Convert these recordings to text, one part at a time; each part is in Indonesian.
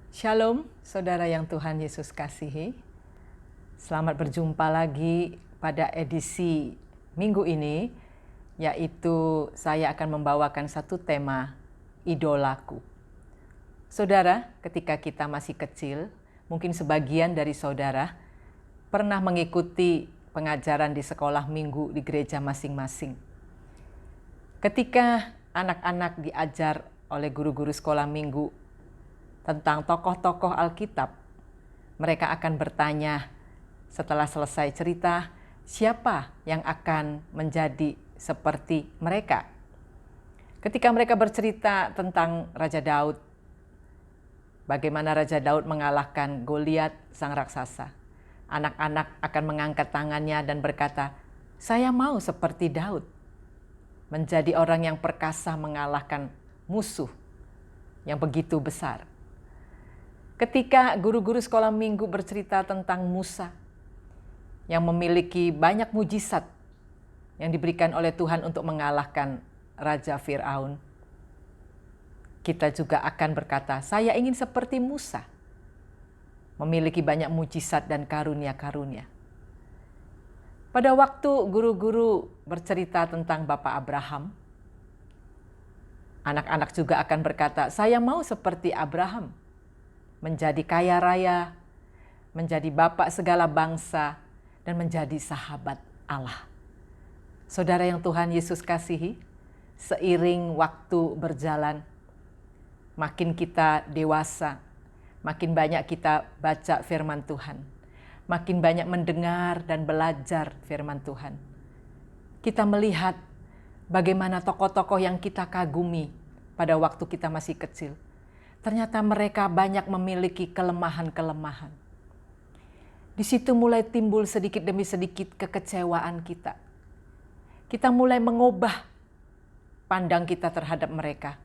Shalom, saudara yang Tuhan Yesus kasihi. Selamat berjumpa lagi pada edisi minggu ini, yaitu saya akan membawakan satu tema, idolaku. Saudara, ketika kita masih kecil, mungkin sebagian dari saudara pernah mengikuti pengajaran di sekolah minggu di gereja masing-masing. Ketika anak-anak diajar oleh guru-guru sekolah minggu tentang tokoh-tokoh Alkitab, mereka akan bertanya setelah selesai cerita, siapa yang akan menjadi seperti mereka? Ketika mereka bercerita tentang Raja Daud, bagaimana Raja Daud mengalahkan Goliat sang raksasa, anak-anak akan mengangkat tangannya dan berkata, saya mau seperti Daud, menjadi orang yang perkasa mengalahkan musuh yang begitu besar. Ketika guru-guru sekolah minggu bercerita tentang Musa yang memiliki banyak mujizat yang diberikan oleh Tuhan untuk mengalahkan Raja Firaun, kita juga akan berkata, saya ingin seperti Musa, memiliki banyak mujizat dan karunia-karunia. Pada waktu guru-guru bercerita tentang Bapak Abraham, anak-anak juga akan berkata, saya mau seperti Abraham, menjadi kaya raya, menjadi bapak segala bangsa, dan menjadi sahabat Allah. Saudara yang Tuhan Yesus kasihi, seiring waktu berjalan, makin kita dewasa, makin banyak kita baca firman Tuhan, makin banyak mendengar dan belajar firman Tuhan. Kita melihat bagaimana tokoh-tokoh yang kita kagumi pada waktu kita masih kecil, ternyata mereka banyak memiliki kelemahan-kelemahan. Di situ mulai timbul sedikit demi sedikit kekecewaan kita. Kita mulai mengubah pandang kita terhadap mereka.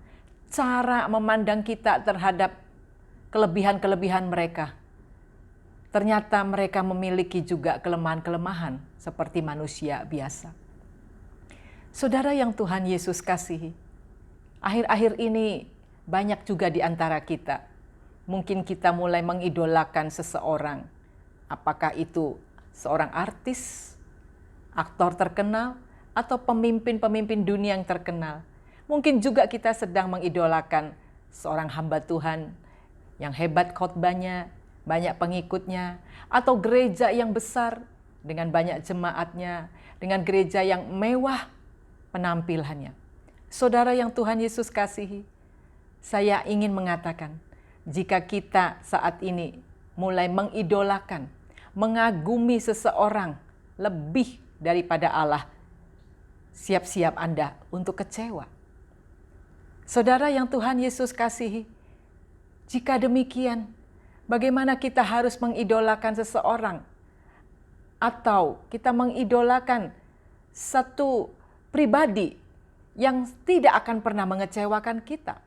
Cara memandang kita terhadap kelebihan-kelebihan mereka. Ternyata mereka memiliki juga kelemahan-kelemahan seperti manusia biasa. Saudara yang Tuhan Yesus kasihi, akhir-akhir ini banyak juga di antara kita, mungkin kita mulai mengidolakan seseorang. Apakah itu seorang artis, aktor terkenal, atau pemimpin-pemimpin dunia yang terkenal. Mungkin juga kita sedang mengidolakan seorang hamba Tuhan yang hebat khotbahnya, banyak pengikutnya, atau gereja yang besar dengan banyak jemaatnya, dengan gereja yang mewah penampilannya. Saudara yang Tuhan Yesus kasihi, saya ingin mengatakan, jika kita saat ini mulai mengidolakan, mengagumi seseorang lebih daripada Allah, siap-siap Anda untuk kecewa. Saudara yang Tuhan Yesus kasihi, jika demikian, bagaimana kita harus mengidolakan seseorang? Atau kita mengidolakan satu pribadi yang tidak akan pernah mengecewakan kita?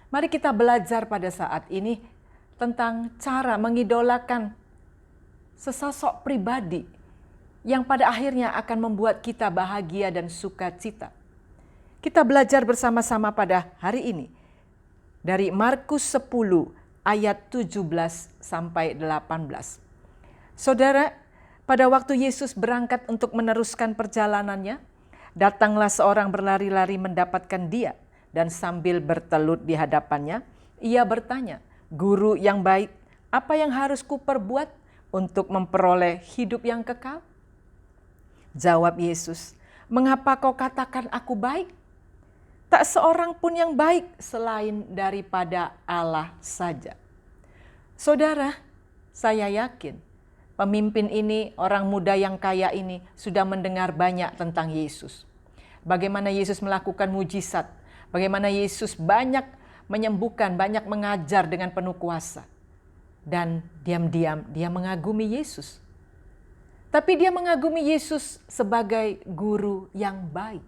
Mari kita belajar pada saat ini tentang cara mengidolakan sesosok pribadi yang pada akhirnya akan membuat kita bahagia dan sukacita. Kita belajar bersama-sama pada hari ini dari Markus 10 ayat 17 sampai 18. Saudara, pada waktu Yesus berangkat untuk meneruskan perjalanannya, datanglah seorang berlari-lari mendapatkan dia. Dan sambil bertelut di hadapannya, ia bertanya, Guru yang baik, apa yang harus kuperbuat untuk memperoleh hidup yang kekal? Jawab Yesus, mengapa kau katakan aku baik? Tak seorang pun yang baik selain daripada Allah saja. Saudara, saya yakin pemimpin ini, orang muda yang kaya ini sudah mendengar banyak tentang Yesus. Bagaimana Yesus melakukan mujizat, bagaimana Yesus banyak menyembuhkan, banyak mengajar dengan penuh kuasa. Dan diam-diam dia mengagumi Yesus. Tapi dia mengagumi Yesus sebagai guru yang baik.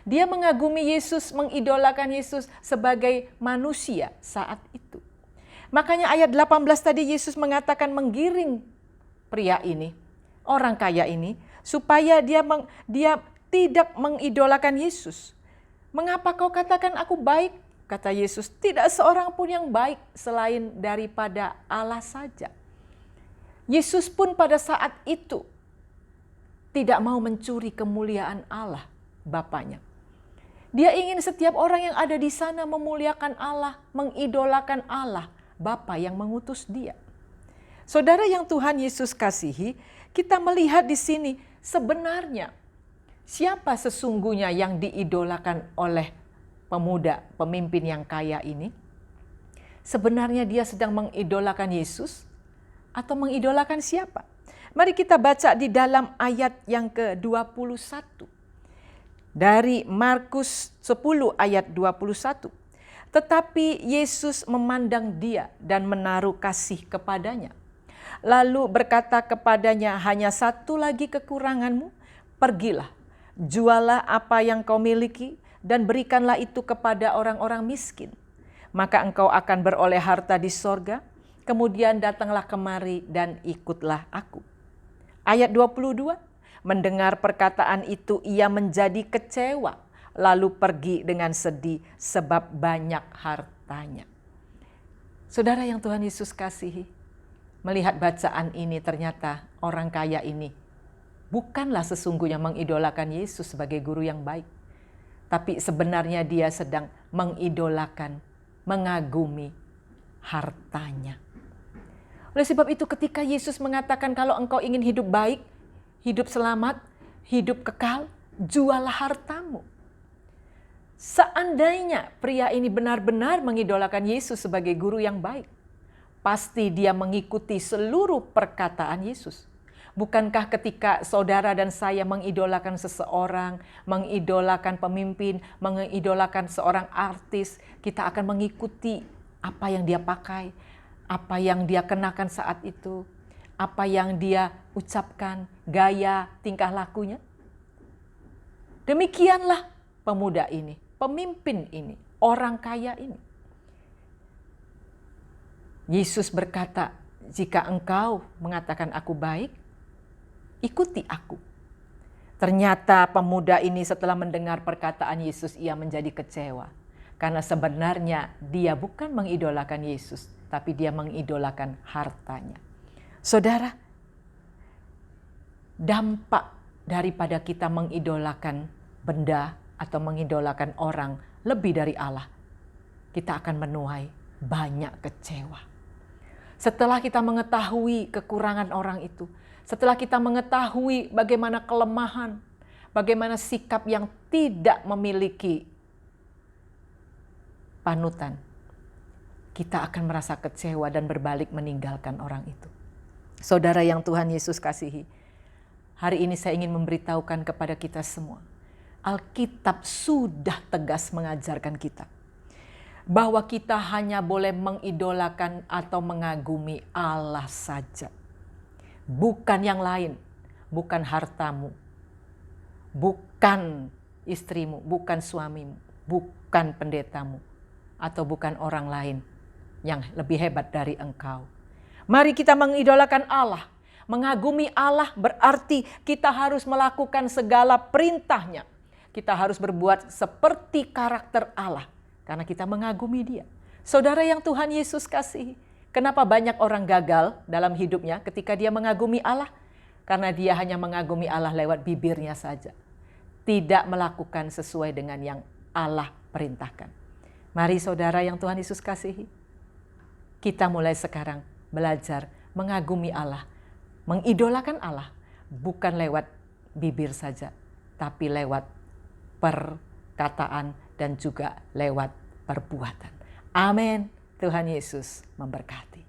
Dia mengagumi Yesus, mengidolakan Yesus sebagai manusia saat itu. Makanya ayat 18 tadi Yesus mengatakan menggiring pria ini, orang kaya ini, supaya dia tidak mengidolakan Yesus. Mengapa kau katakan aku baik? kata Yesus, tidak seorang pun yang baik selain daripada Allah saja. Yesus pun pada saat itu tidak mau mencuri kemuliaan Allah Bapanya. Dia ingin setiap orang yang ada di sana memuliakan Allah, mengidolakan Allah, Bapa yang mengutus dia. Saudara yang Tuhan Yesus kasihi, kita melihat di sini sebenarnya siapa sesungguhnya yang diidolakan oleh pemuda, pemimpin yang kaya ini? Sebenarnya dia sedang mengidolakan Yesus atau mengidolakan siapa? Mari kita baca di dalam ayat yang ke-21. Dari Markus 10 ayat 21. Tetapi Yesus memandang dia dan menaruh kasih kepadanya. Lalu berkata kepadanya, hanya satu lagi kekuranganmu, pergilah, jualah apa yang kau miliki dan berikanlah itu kepada orang-orang miskin. Maka engkau akan beroleh harta di sorga, kemudian datanglah kemari dan ikutlah aku. Ayat 22. Mendengar perkataan itu ia menjadi kecewa, lalu pergi dengan sedih sebab banyak hartanya. Saudara yang Tuhan Yesus kasihi, melihat bacaan ini ternyata orang kaya ini bukanlah sesungguhnya mengidolakan Yesus sebagai guru yang baik. Tapi sebenarnya dia sedang mengidolakan, mengagumi hartanya. Oleh sebab itu ketika Yesus mengatakan kalau engkau ingin hidup baik, hidup selamat, hidup kekal, jualah hartamu. Seandainya pria ini benar-benar mengidolakan Yesus sebagai guru yang baik, pasti dia mengikuti seluruh perkataan Yesus. Bukankah ketika saudara dan saya mengidolakan seseorang, mengidolakan pemimpin, mengidolakan seorang artis, kita akan mengikuti apa yang dia pakai, apa yang dia kenakan saat itu, apa yang dia ucapkan, gaya, tingkah lakunya. Demikianlah pemuda ini, pemimpin ini, orang kaya ini. Yesus berkata, jika engkau mengatakan aku baik, ikuti aku. Ternyata pemuda ini setelah mendengar perkataan Yesus, ia menjadi kecewa. Karena sebenarnya dia bukan mengidolakan Yesus, tapi dia mengidolakan hartanya. Saudara, dampak daripada kita mengidolakan benda atau mengidolakan orang lebih dari Allah, kita akan menuai banyak kecewa. Setelah kita mengetahui kekurangan orang itu, setelah kita mengetahui bagaimana kelemahan, bagaimana sikap yang tidak memiliki panutan, kita akan merasa kecewa dan berbalik meninggalkan orang itu. Saudara yang Tuhan Yesus kasihi, hari ini saya ingin memberitahukan kepada kita semua, Alkitab sudah tegas mengajarkan kita bahwa kita hanya boleh mengidolakan atau mengagumi Allah saja. Bukan yang lain, bukan hartamu, bukan istrimu, bukan suamimu, bukan pendetamu, atau bukan orang lain yang lebih hebat dari engkau. Mari kita mengidolakan Allah. Mengagumi Allah berarti kita harus melakukan segala perintahnya. Kita harus berbuat seperti karakter Allah karena kita mengagumi Dia. Saudara yang Tuhan Yesus kasihi, kenapa banyak orang gagal dalam hidupnya ketika dia mengagumi Allah? Karena dia hanya mengagumi Allah lewat bibirnya saja. Tidak melakukan sesuai dengan yang Allah perintahkan. Mari saudara yang Tuhan Yesus kasihi, kita mulai sekarang belajar mengagumi Allah, mengidolakan Allah, bukan lewat bibir saja, tapi lewat perkataan dan juga lewat perbuatan. Amin. Tuhan Yesus memberkati.